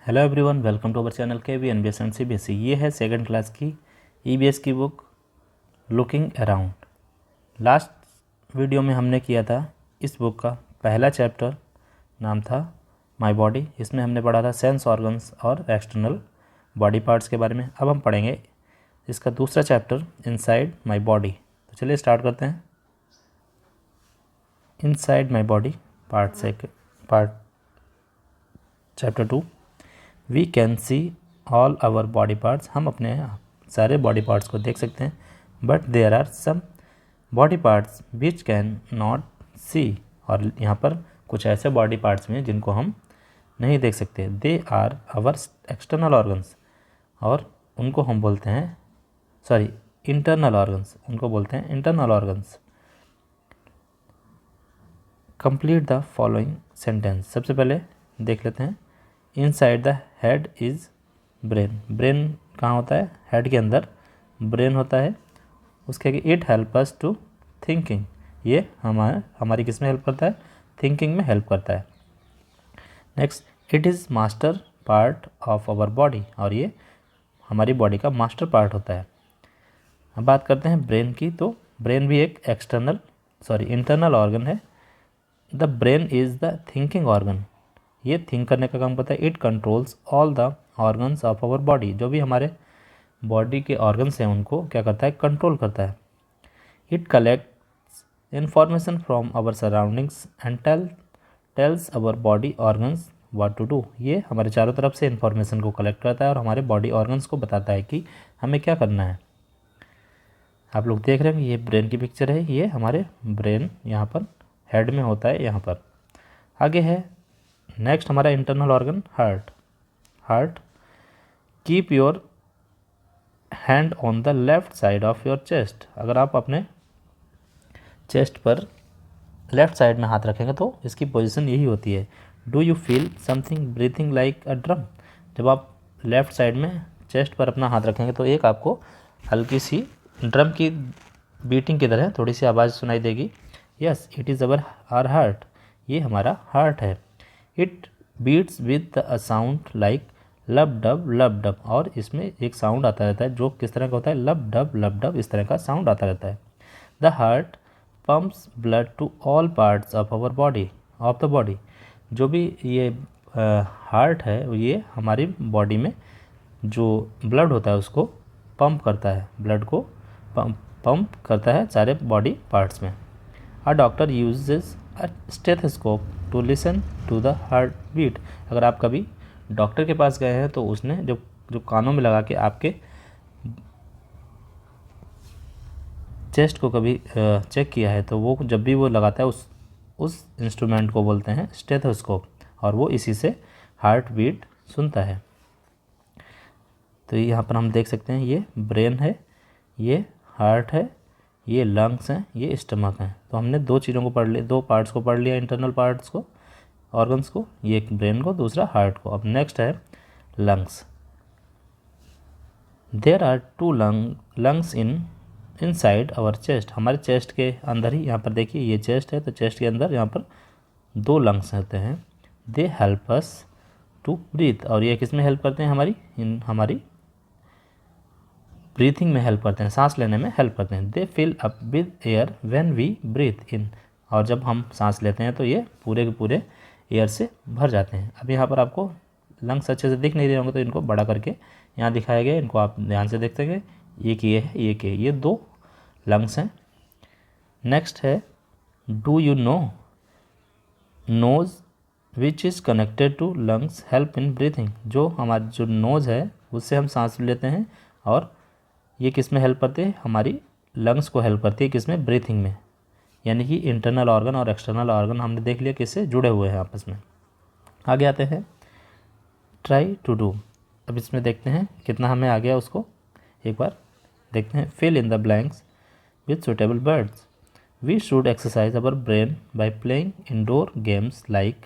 Hello everyone, welcome to our channel K V NBS and CBSE. ये है second class की EBS की book looking around. Last video में हमने किया था इस बुक का पहला चैप्टर, नाम था माय बॉडी। इसमें हमने पढ़ा था सेंस ऑर्गन्स और एक्सटर्नल बॉडी पार्ट्स के बारे में। अब हम पढ़ेंगे इसका दूसरा चैप्टर, इनसाइड माय बॉडी। तो चलिए स्टार्ट करते हैं। Inside my body part chapter 2। We can see all our body parts. हम अपने सारे बॉडी पार्ट्स को देख सकते हैं, but there are some body parts which can not see. और यहाँ पर कुछ ऐसे बॉडी पार्ट्स में जिनको हम नहीं देख सकते। They are our external organs, और उनको हम बोलते हैं इंटरनल ऑर्गन्स, उनको बोलते हैं internal organs. Complete the following sentence. सबसे पहले देख लेते हैं। Inside the head is brain. Brain कहाँ होता है? हेड के अंदर ब्रेन होता है। उसके आगे it help us to thinking. ये हमारी किस में हेल्प करता है? थिंकिंग में हेल्प करता है। Next, it is master part of our body. और ये हमारी बॉडी का मास्टर पार्ट होता है। अब बात करते हैं ब्रेन की। तो ब्रेन भी एक इंटरनल ऑर्गन है। The brain is the thinking organ. ये थिंक करने का काम करता है। It controls all the organs of our body. जो भी हमारे बॉडी के ऑर्गन्स हैं उनको क्या करता है? कंट्रोल करता है। It collects information from our surroundings and tells our body organs what to do. ये हमारे चारों तरफ से इंफॉर्मेशन को कलेक्ट करता है और हमारे बॉडी ऑर्गन्स को बताता है कि हमें क्या करना है। आप लोग देख रहे हैं ये ब्रेन की पिक्चर है। ये हमारे ब्रेन यहाँ पर हेड में होता है। यहाँ पर आगे है नेक्स्ट हमारा internal organ heart. Keep your hand on the left side of your chest. अगर आप अपने चेस्ट पर लेफ्ट साइड में हाथ रखेंगे तो इसकी पोजीशन यही होती है। Do you feel something breathing like a drum. जब आप लेफ्ट साइड में चेस्ट पर अपना हाथ रखेंगे तो एक आपको हल्की सी ड्रम की बीटिंग की तरह थोड़ी सी आवाज़ सुनाई देगी। Yes, it is our heart. ये हमारा हार्ट है। It beats with a sound like lub dub. और इसमें एक साउंड आता रहता है जो किस तरह का होता है? लब डब, इस तरह का साउंड आता रहता है। The heart pumps blood to all parts of the body. जो भी ये हार्ट है ये हमारी बॉडी में जो ब्लड होता है उसको पंप करता है, ब्लड को पंप करता है सारे बॉडी पार्ट्स में। A doctor uses a stethoscope to listen to the heart beat. अगर आप कभी डॉक्टर के पास गए हैं तो उसने जो कानों में लगा के आपके चेस्ट को कभी चेक किया है तो वो जब भी वो लगाता है उस इंस्ट्रूमेंट को बोलते हैं स्टेथोस्कोप, और वो इसी से हार्ट बीट सुनता है। तो यहाँ पर हम देख सकते हैं ये ब्रेन है, ये हार्ट है, ये लंग्स हैं, ये स्टमक हैं। तो हमने दो चीज़ों को पढ़ लिया, दो पार्ट्स को पढ़ लिया, इंटरनल पार्ट्स को, ऑर्गन्स को, ये एक ब्रेन को, दूसरा हार्ट को। अब नेक्स्ट है lungs. There are two lungs inside our chest. हमारे चेस्ट के अंदर ही, यहाँ पर देखिए ये चेस्ट है तो चेस्ट के अंदर यहाँ पर दो लंग्स होते हैं। They help us to breathe. और ये किस में हेल्प करते हैं? हमारी ब्रीथिंग में हेल्प करते हैं, सांस लेने में हेल्प करते हैं। They fill up with air when we breathe in. और जब हम सांस लेते हैं तो ये पूरे के पूरे एयर से भर जाते हैं। अब यहाँ पर आपको लंग्स अच्छे से दिख नहीं रहे होंगे तो इनको बड़ा करके यहाँ दिखाया गया, इनको आप ध्यान से देख सकें। एक ये है, एक ये दो लंग्स हैं। नेक्स्ट है do you know nose which is connected to lungs help in breathing. जो हमारी जो नोज़ है उससे हम सांस लेते हैं और ये किस में हेल्प करते हैं? हमारी लंग्स को हेल्प करती है, किस में? ब्रीथिंग में। यानी कि इंटरनल ऑर्गन और एक्सटर्नल ऑर्गन हमने देख लिया किससे जुड़े हुए हैं आपस में। आगे आते हैं ट्राई टू डू। अब इसमें देखते हैं कितना हमें आ गया, उसको एक बार देखते हैं। Fill in the blanks with suitable words. We should exercise our brain by playing indoor games like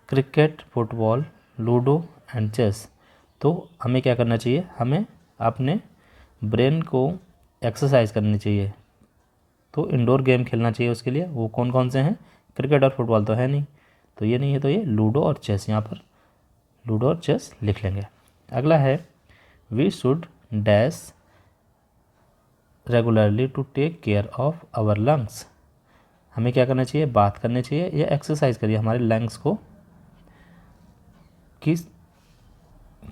cricket, football, ludo and chess. तो हमें क्या करना चाहिए? हमें अपने ब्रेन को एक्सरसाइज करनी चाहिए। तो इंडोर गेम खेलना चाहिए उसके लिए। वो कौन कौन से हैं? क्रिकेट और फुटबॉल तो है नहीं, तो ये नहीं है, तो ये लूडो और चेस यहाँ पर लूडो और चेस लिख लेंगे। अगला है we should dash regularly to take care of our lungs. हमें क्या करना चाहिए, बात करनी चाहिए या एक्सरसाइज करिए हमारे लंग्स को किस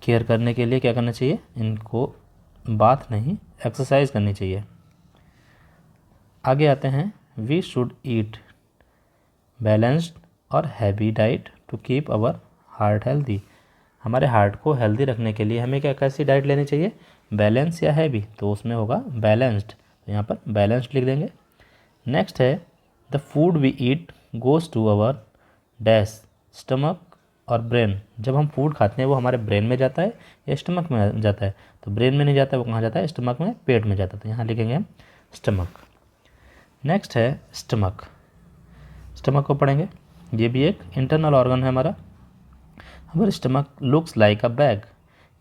केयर करने के लिए क्या करना चाहिए, इनको बात नहीं एक्सरसाइज करनी चाहिए। आगे आते हैं वी शुड ईट बैलेंस्ड और heavy diet to keep our heart healthy. हमारे हार्ट को हेल्दी रखने के लिए हमें क्या कैसी डाइट लेनी चाहिए, बैलेंस या हैवी, तो उसमें होगा बैलेंस्ड, तो यहाँ पर बैलेंस्ड लिख देंगे। नेक्स्ट है the food we eat goes to our dash stomach और ब्रेन। जब हम फूड खाते हैं वो हमारे ब्रेन में जाता है या स्टमक में जाता है, तो ब्रेन में नहीं जाता है, वो कहाँ जाता है, स्टमक में, पेट में जाता है, तो यहाँ लिखेंगे हम स्टमक। नेक्स्ट है स्टमक, स्टमक को पढ़ेंगे, ये भी एक इंटरनल ऑर्गन है हमारा। हमारा स्टमक लुक्स लाइक अ बैग।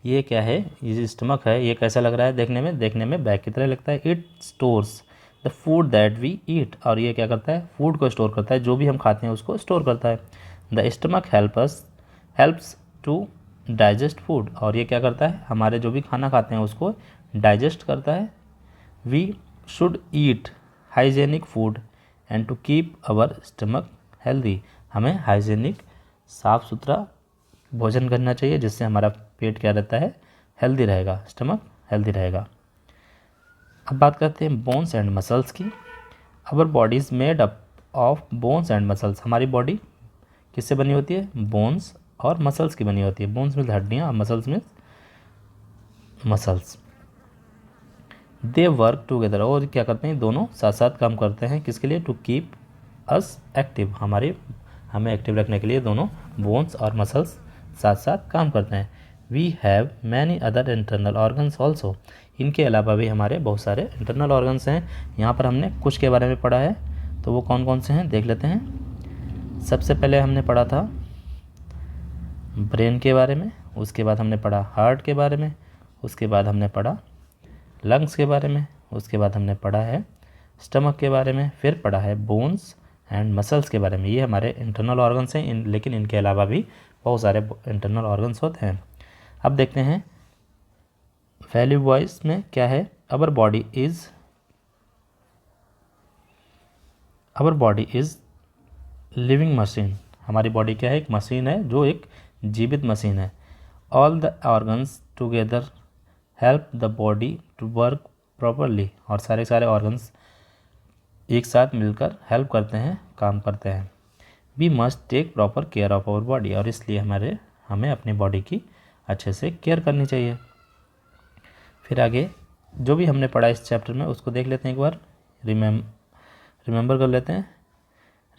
ये क्या है, ये स्टमक है, ये कैसा लग रहा है देखने में बैग की तरह लगता है। It stores the food that we eat, और ये क्या करता है, फूड को स्टोर करता है, जो भी हम खाते हैं उसको स्टोर करता है। The stomach helps to digest food, और ये क्या करता है, हमारे जो भी खाना खाते हैं उसको डाइजेस्ट करता है। We should eat hygienic food and to keep our stomach healthy. हमें हाइजेनिक साफ़ सुथरा भोजन करना चाहिए जिससे हमारा पेट क्या रहता है, हेल्दी रहेगा, स्टमक हेल्दी रहेगा। अब बात करते हैं बोन्स एंड मसल्स की। Our body is made up of bones and muscles. हमारी बॉडी किससे बनी होती है, बोन्स और मसल्स की बनी होती है। बोन्स में हड्डियाँ और मसल्स में मसल्स। दे वर्क टुगेदर, और क्या करते हैं, दोनों साथ साथ काम करते हैं, किसके लिए, टू कीप अस एक्टिव, हमें एक्टिव रखने के लिए दोनों बोन्स और मसल्स साथ साथ काम करते हैं। We have many other internal organs also. इनके अलावा भी हमारे बहुत सारे इंटरनल ऑर्गन्स हैं। यहाँ पर हमने कुछ के बारे में पढ़ा है, तो वो कौन कौन से हैं देख लेते हैं। सबसे पहले हमने पढ़ा था ब्रेन के बारे में, उसके बाद हमने पढ़ा हार्ट के बारे में, उसके बाद हमने पढ़ा लंग्स के बारे में, उसके बाद हमने पढ़ा है स्टमक के बारे में, फिर पढ़ा है बोन्स एंड मसल्स के बारे में। ये हमारे इंटरनल ऑर्गन्स हैं, लेकिन इनके अलावा भी बहुत सारे इंटरनल ऑर्गन्स होते हैं। अब देखते हैं वैल्यू वाइज में क्या है। Our body is living machine. हमारी बॉडी क्या है, एक मशीन है, जो एक जीवित मशीन है। All the organs together help the body to work properly, और सारे ऑर्गन्स एक साथ मिलकर हेल्प करते हैं, काम करते हैं। We must take proper care of our body, और इसलिए हमें अपनी बॉडी की अच्छे से केयर करनी चाहिए। फिर आगे जो भी हमने पढ़ा इस चैप्टर में उसको देख लेते हैं, एक बार रिमेंबर कर लेते हैं,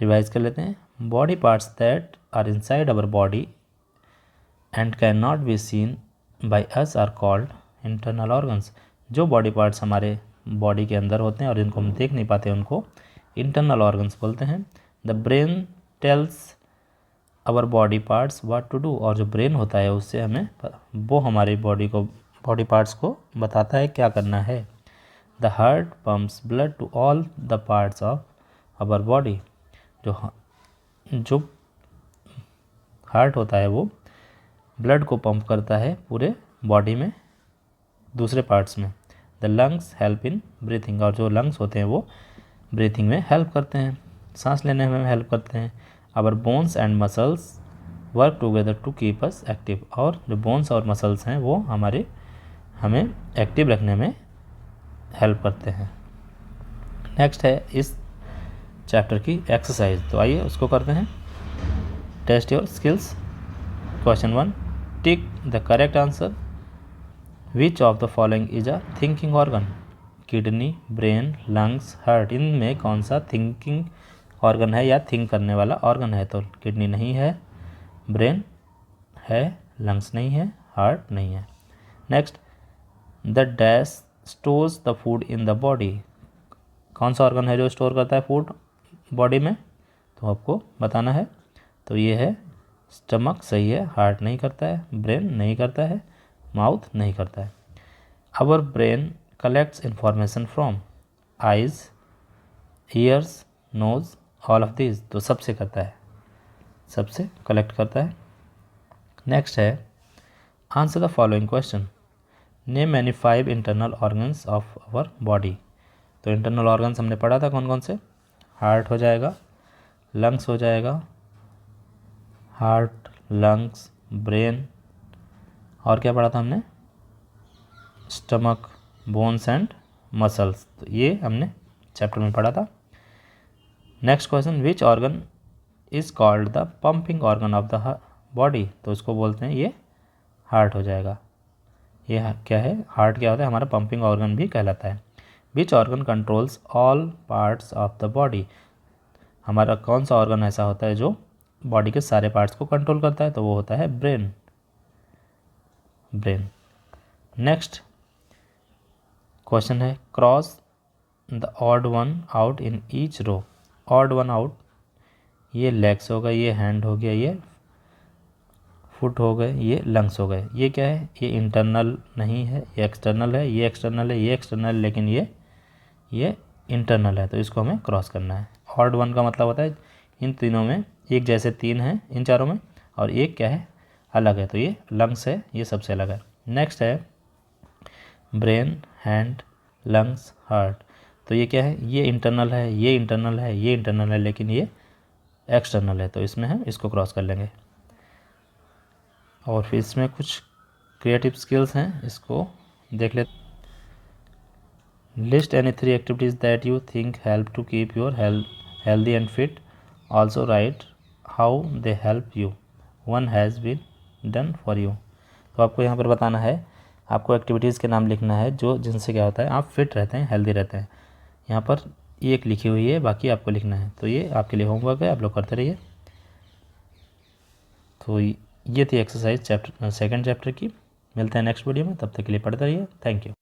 रिवाइज कर लेते हैं। Body parts that are inside our body and can not be seen by us are called internal organs. जो बॉडी पार्ट्स हमारे बॉडी के अंदर होते हैं और जिनको हम देख नहीं पाते उनको इंटरनल ऑर्गन्स बोलते हैं। The brain tells our body parts what to do, और जो ब्रेन होता है उससे वो हमारी बॉडी पार्ट्स को बताता है क्या करना है। The heart pumps blood to all the parts of our body. जो हार्ट होता है वो ब्लड को पंप करता है पूरे बॉडी में, दूसरे पार्ट्स में। The lungs help in breathing, और जो लंग्स होते हैं वो ब्रीथिंग में हेल्प करते हैं, सांस लेने में हेल्प करते हैं। Our bones and muscles work together to keep us active, और जो बोन्स और मसल्स हैं वो हमें एक्टिव रखने में हेल्प करते हैं। नेक्स्ट है इस चैप्टर की एक्सरसाइज, तो आइए उसको करते हैं। Test your skills. Question 1, tick the correct answer. Which of the following is a thinking organ. Kidney, brain, lungs, heart, इनमें कौन सा थिंकिंग ऑर्गन है या थिंक करने वाला ऑर्गन है। तो किडनी नहीं है, ब्रेन है, लंग्स नहीं है, हार्ट नहीं है। Next, the dash stores the food in the body. कौन सा ऑर्गन है जो स्टोर करता है फूड बॉडी में, तो आपको बताना है। तो ये है स्टमक, सही है। हार्ट नहीं करता है, ब्रेन नहीं करता है, माउथ नहीं करता है। Our brain collects information from eyes, ears, nose, all of this. तो सबसे करता है, सबसे कलेक्ट करता है। नेक्स्ट है answer the following question, name any 5 internal organs of our body. तो इंटरनल ऑर्गन्स हमने पढ़ा था कौन कौन से, हार्ट हो जाएगा, लंग्स हो जाएगा, हार्ट, लंग्स, ब्रेन, और क्या पढ़ा था हमने, स्टमक, बोन्स एंड मसल्स। तो ये हमने चैप्टर में पढ़ा था। Next question, which organ is called the pumping organ of the body. तो इसको बोलते हैं ये हार्ट हो जाएगा। ये क्या है, हार्ट क्या होता है, हमारा पंपिंग ऑर्गन भी कहलाता है। Which organ controls all parts of the body. हमारा कौन सा ऑर्गन ऐसा होता है जो बॉडी के सारे पार्ट्स को कंट्रोल करता है, तो वो होता है ब्रेन। ब्रेन। नेक्स्ट क्वेश्चन है, cross the odd one out in each row. Odd one out, ये लेग्स हो गए, ये हैंड हो गया, ये फुट हो गए, ये लंग्स हो गए। ये क्या है, ये इंटरनल नहीं है, ये एक्सटर्नल है, ये एक्सटर्नल है, ये एक्सटर्नल है, लेकिन ये इंटरनल है। तो इसको हमें क्रॉस करना है। ऑड वन का मतलब होता है इन तीनों में एक जैसे तीन हैं इन चारों में, और एक क्या है, अलग है। तो ये लंग्स है, ये सबसे अलग है। नेक्स्ट है ब्रेन, हैंड, लंग्स, हार्ट। तो ये क्या है, ये इंटरनल है, ये इंटरनल है, ये इंटरनल है, लेकिन ये एक्सटर्नल है। तो इसमें हम इसको क्रॉस कर लेंगे। और फिर इसमें कुछ क्रिएटिव स्किल्स हैं, इसको देख लेते। List any 3 activities that you think help to keep your healthy and fit. Also write how they help you. One has been done for you. तो आपको यहाँ पर बताना है, आपको एक्टिविटीज़ के नाम लिखना है जो जिनसे क्या होता है आप फिट रहते हैं, हेल्दी रहते हैं। यहाँ पर एक लिखी हुई है, बाकी आपको लिखना है। तो ये आपके लिए होमवर्क है, आप लोग करते रहिए। तो ये थी एक्सरसाइज सेकंड चैप्टर की। मिलते हैं नेक्स्ट वीडियो में, तब तक के लिए पढ़ते रहिए। Thank you.